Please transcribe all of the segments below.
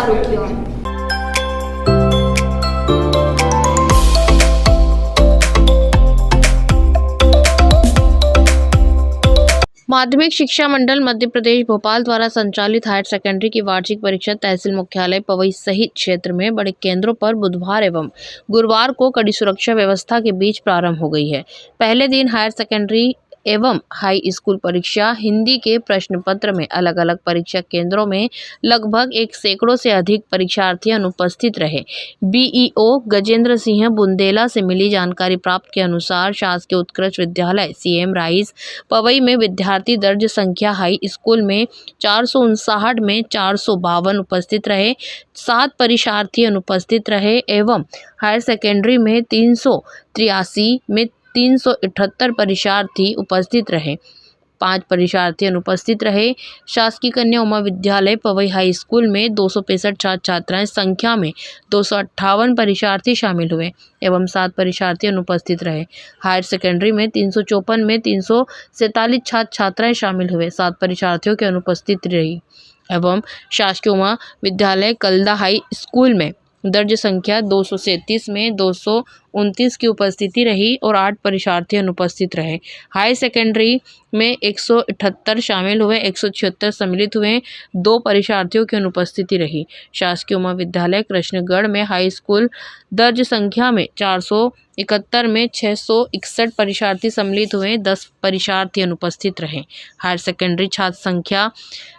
आरोग्य। माध्यमिक शिक्षा मंडल मध्य प्रदेश भोपाल द्वारा संचालित हायर सेकेंडरी की वार्षिक परीक्षा तहसील मुख्यालय पवई सहित क्षेत्र में बड़े केंद्रों पर बुधवार एवं गुरुवार को कड़ी सुरक्षा व्यवस्था के बीच प्रारंभ हो गई है। पहले दिन हायर सेकेंडरी एवं हाई स्कूल परीक्षा हिंदी के प्रश्न पत्र में अलग अलग परीक्षा केंद्रों में लगभग 100 से अधिक परीक्षार्थी अनुपस्थित रहे। बीईओ गजेंद्र सिंह बुंदेला से मिली जानकारी प्राप्त के अनुसार शासकीय उत्कृष्ट विद्यालय सीएम राइस पवई में विद्यार्थी दर्ज संख्या हाई स्कूल में 459 में 452 उपस्थित रहे, 7 परीक्षार्थी अनुपस्थित रहे एवं हायर सेकेंडरी में 383 में 378 परीक्षार्थी उपस्थित रहे, 5 परीक्षार्थी अनुपस्थित रहे। शासकीय कन्या उमा विद्यालय पवई हाई स्कूल में 265 छात्र छात्राएं संख्या में 258 परीक्षार्थी शामिल हुए एवं 7 परीक्षार्थी अनुपस्थित रहे। हायर सेकेंडरी में 354 में 347 छात्र छात्राएं शामिल हुए, 7 परीक्षार्थियों की अनुपस्थित रही एवं शासकीय उमा विद्यालय कलदा हाई स्कूल में दर्ज संख्या 237 में 229 की उपस्थिति रही और 8 परीक्षार्थी अनुपस्थित रहे। हाई सेकेंडरी में 178 शामिल हुए, 176 सम्मिलित हुए, 2 परीक्षार्थियों की अनुपस्थिति रही। शासकीय उमा विद्यालय कृष्णगढ़ में हाई स्कूल दर्ज संख्या में 471 में 661 परीक्षार्थी सम्मिलित हुए, 10 परीक्षार्थी अनुपस्थित रहे। हायर सेकेंडरी छात्र संख्या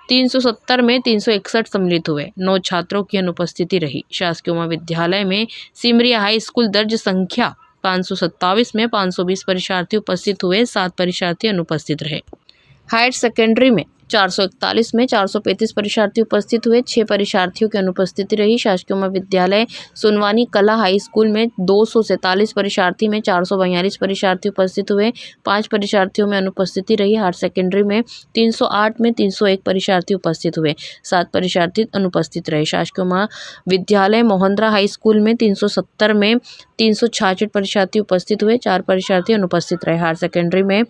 370 में 361 सम्मिलित हुए, 9 छात्रों की अनुपस्थिति रही। शासकीय उमा विद्यालय में सिमरिया हाई स्कूल दर्ज संख्या 527 में 520 परीक्षार्थी उपस्थित हुए, 7 परीक्षार्थी अनुपस्थित रहे। हायर सेकेंडरी में 441 में 435 परीक्षार्थी उपस्थित हुए, 6 परीक्षार्थियों की अनुपस्थिति रही। शासकीय उमा विद्यालय सुनवानी कला हाई स्कूल में 247 परीक्षार्थी में 442 परीक्षार्थी उपस्थित हुए, 5 परीक्षार्थियों में अनुपस्थिति रही। हायर सेकेंडरी में 308 में 301 परीक्षार्थी उपस्थित हुए, 7 परीक्षार्थी अनुपस्थित रहे। शासकीय उमा विद्यालय मोहंद्रा हाई स्कूल में 370 में 366 परीक्षार्थी उपस्थित हुए, 4 परीक्षार्थी अनुपस्थित रहे। हायर सेकेंडरी में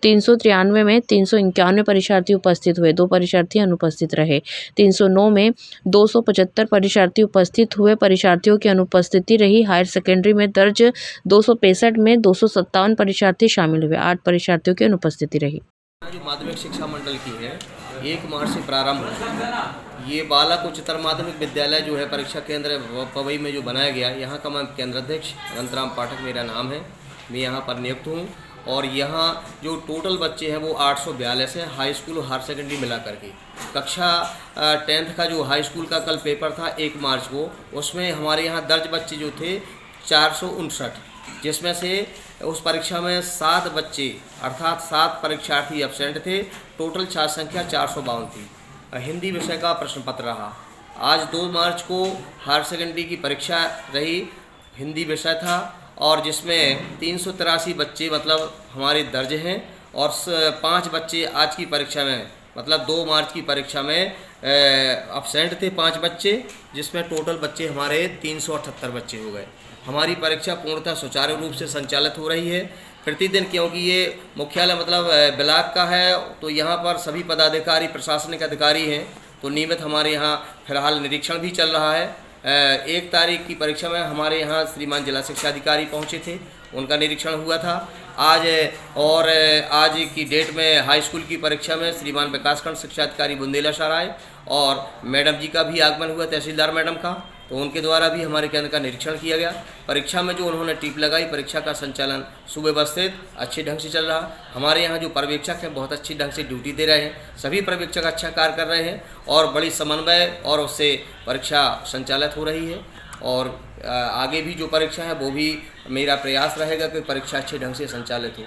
393 में 391 परीक्षार्थी उपस्थित हुए, 2 परीक्षार्थी अनुपस्थित रहे। 309 में 275 परीक्षार्थी उपस्थित हुए, परीक्षार्थियों की अनुपस्थिति रही। हायर सेकेंडरी में दर्ज 265 में 257 परीक्षार्थी शामिल हुए, 8 परीक्षार्थियों की अनुपस्थिति रही। जो माध्यमिक शिक्षा मंडल की है 1 मार्च से प्रारंभ हो। ये बालक उच्चतर माध्यमिक विद्यालय जो है परीक्षा केंद्र पवई में जो बनाया गया, यहाँ का मैं केंद्र अध्यक्ष अनंतराम पाठक मेरा नाम है। मैं यहाँ पर नियुक्त हूँ और यहाँ जो टोटल बच्चे हैं वो 842 है, हाई स्कूल और हायर सेकेंडरी मिला करके। कक्षा 10th का जो हाई स्कूल का कल पेपर था 1 मार्च को, उसमें हमारे यहाँ दर्ज बच्चे जो थे 459, जिसमें से उस परीक्षा में 7 बच्चे अर्थात 7 परीक्षार्थी एब्सेंट थे। टोटल छात्र संख्या 452 थी। हिंदी विषय का प्रश्न पत्र रहा। आज 2 मार्च को हायर सेकेंडरी की परीक्षा रही, हिंदी विषय था और जिसमें 383 बच्चे मतलब हमारे दर्ज हैं और 5 बच्चे आज की परीक्षा में मतलब 2 मार्च की परीक्षा में एब्सेंट थे 5 बच्चे, जिसमें टोटल बच्चे हमारे 378 बच्चे हो गए। हमारी परीक्षा पूर्णतः सुचारू रूप से संचालित हो रही है प्रतिदिन, क्योंकि ये मुख्यालय मतलब ब्लॉक का है तो यहाँ पर सभी पदाधिकारी प्रशासनिक अधिकारी हैं, तो नियमित हमारे यहाँ फिलहाल निरीक्षण भी चल रहा है। 1 तारीख की परीक्षा में हमारे यहाँ श्रीमान जिला शिक्षा अधिकारी पहुँचे थे, उनका निरीक्षण हुआ था। आज की डेट में हाई स्कूल की परीक्षा में श्रीमान विकासखंड शिक्षा अधिकारी बुंदेला सर आए और मैडम जी का भी आगमन हुआ, तहसीलदार मैडम का, तो उनके द्वारा भी हमारे केंद्र का निरीक्षण किया गया। परीक्षा में जो उन्होंने टीप लगाई, परीक्षा का संचालन सुव्यवस्थित अच्छे ढंग से चल रहा। हमारे यहाँ जो पर्यवेक्षक हैं बहुत अच्छी ढंग से ड्यूटी दे रहे हैं, सभी पर्यवेक्षक अच्छा कार्य कर रहे हैं और बड़ी समन्वय और उससे परीक्षा संचालित हो रही है। और आगे भी जो परीक्षा है वो भी मेरा प्रयास रहेगा कि परीक्षा अच्छे ढंग से संचालित हो।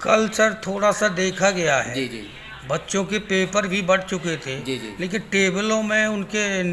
कल सर थोड़ा सा देखा गया है, जी जी, बच्चों के पेपर भी बढ़ चुके थे, जी जी, लेकिन टेबलों में उनके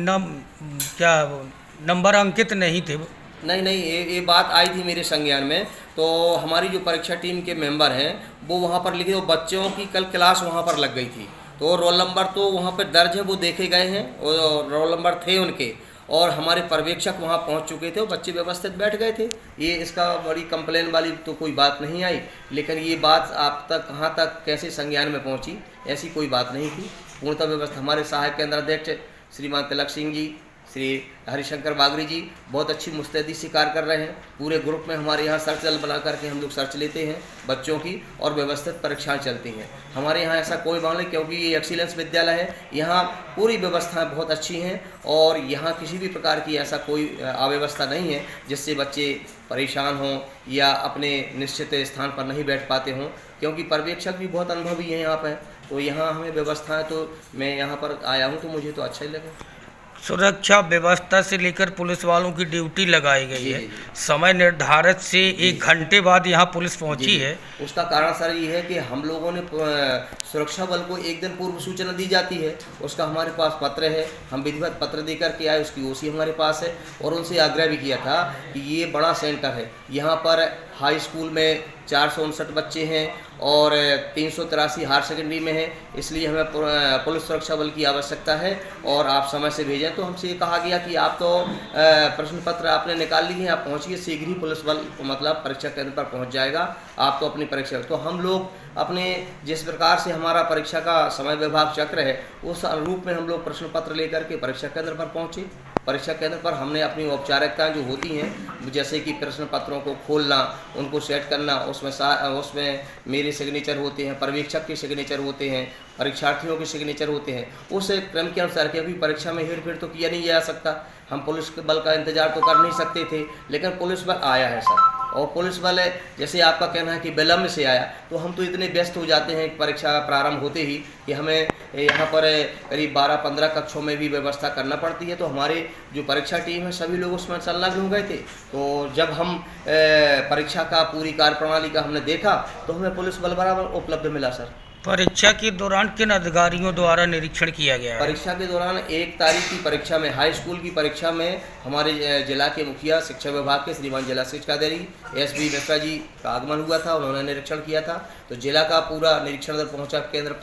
नंबर अंकित नहीं थे। नहीं, ये बात आई थी मेरे संज्ञान में, तो हमारी जो परीक्षा टीम के मेंबर हैं वो वहाँ पर लिखे, वो बच्चों की कल क्लास वहाँ पर लग गई थी, तो रोल नंबर तो वहाँ पर दर्ज है, वो देखे गए हैं, और रोल नंबर थे उनके और हमारे पर्यवेक्षक वहाँ पहुँच चुके थे, वो बच्चे व्यवस्थित बैठ गए थे। ये इसका बड़ी कंप्लेन वाली तो कोई बात नहीं आई, लेकिन ये बात आप तक कहाँ तक कैसे संज्ञान में पहुँची, ऐसी कोई बात नहीं थी। पूर्णतः व्यवस्था हमारे सहायक केंद्र अध्यक्ष श्रीमान तिलक सिंह जी, श्री हरिशंकर बागरी जी बहुत अच्छी मुस्तैदी से कार्य कर रहे हैं। पूरे ग्रुप में हमारे यहाँ सर्च दल बना करके हम लोग सर्च लेते हैं बच्चों की और व्यवस्थित परीक्षाएं चलती हैं। हमारे यहाँ ऐसा कोई मामला नहीं, क्योंकि ये एक्सीलेंस विद्यालय है। यहाँ पूरी व्यवस्थाएं बहुत अच्छी हैं और यहाँ किसी भी प्रकार की ऐसा कोई अव्यवस्था नहीं है जिससे बच्चे परेशान हों या अपने निश्चित स्थान पर नहीं बैठ पाते हों, क्योंकि पर्यवेक्षक भी बहुत अनुभवी हैं यहाँ पर। तो यहाँ हमें व्यवस्थाएं, तो मैं यहाँ पर आया हूँ तो मुझे तो अच्छा ही लगा। सुरक्षा व्यवस्था से लेकर पुलिस वालों की ड्यूटी लगाई गई है। समय निर्धारित से 1 घंटे बाद यहाँ पुलिस पहुँची है। उसका कारण सर ये है कि हम लोगों ने सुरक्षा बल को 1 दिन पूर्व सूचना दी जाती है, उसका हमारे पास पत्र है, हम विधिवत पत्र दे करके आए, उसकी ओसी हमारे पास है। और उनसे आग्रह भी किया था कि ये बड़ा सेंटर है, यहाँ पर हाई स्कूल में 459 बच्चे हैं और 383 हायर सेकेंडरी में है, इसलिए हमें पुलिस सुरक्षा बल की आवश्यकता है और आप समय से भेजें। तो हमसे ये कहा गया कि आप तो प्रश्न पत्र आपने निकाल लिए हैं, आप पहुँचिए, शीघ्र ही पुलिस बल मतलब परीक्षा केंद्र पर पहुँच जाएगा, आप तो अपनी परीक्षा। तो हम लोग अपने जिस प्रकार से हमारा परीक्षा का समय विभाग चक्र है उस अनुरूप में हम लोग प्रश्न पत्र लेकर के परीक्षा केंद्र पर पहुँचे। परीक्षा केंद्र पर हमने अपनी औपचारिकताएं जो होती हैं, जैसे कि प्रश्न पत्रों को खोलना, उनको सेट करना, उसमें मेरे सिग्नेचर होते हैं, पर्यवेक्षक के सिग्नेचर होते हैं, परीक्षार्थियों के सिग्नेचर होते हैं, उस क्रम के अनुसार कि अभी परीक्षा में हेरफेर तो किया नहीं जा सकता। हम पुलिस बल का इंतजार तो कर नहीं सकते थे, लेकिन पुलिस बल आया है सर। और पुलिस बल जैसे आपका कहना है कि विलम्ब से आया, तो हम तो इतने व्यस्त हो जाते हैं परीक्षा प्रारंभ होते ही कि हमें यहाँ पर करीब 12-15 कक्षों में भी व्यवस्था करना पड़ती है। तो हमारे जो परीक्षा टीम है सभी लोग उसमें संलग्न हो गए थे। तो जब हम परीक्षा का पूरी कार्यप्रणाली का हमने देखा तो हमें पुलिस बल बराबर उपलब्ध मिला सर। परीक्षा के दौरान किन अधिकारियों द्वारा निरीक्षण किया गया है? परीक्षा के दौरान 1 तारीख की परीक्षा में, हाई स्कूल की परीक्षा में हमारे जिला के मुखिया शिक्षा विभाग के श्रीमान जिला शिक्षा अधिकारी SB मिश्रा जी का आगमन हुआ था, उन्होंने निरीक्षण किया था। तो जिला का पूरा निरीक्षण दल पहुंचा केंद्र पर।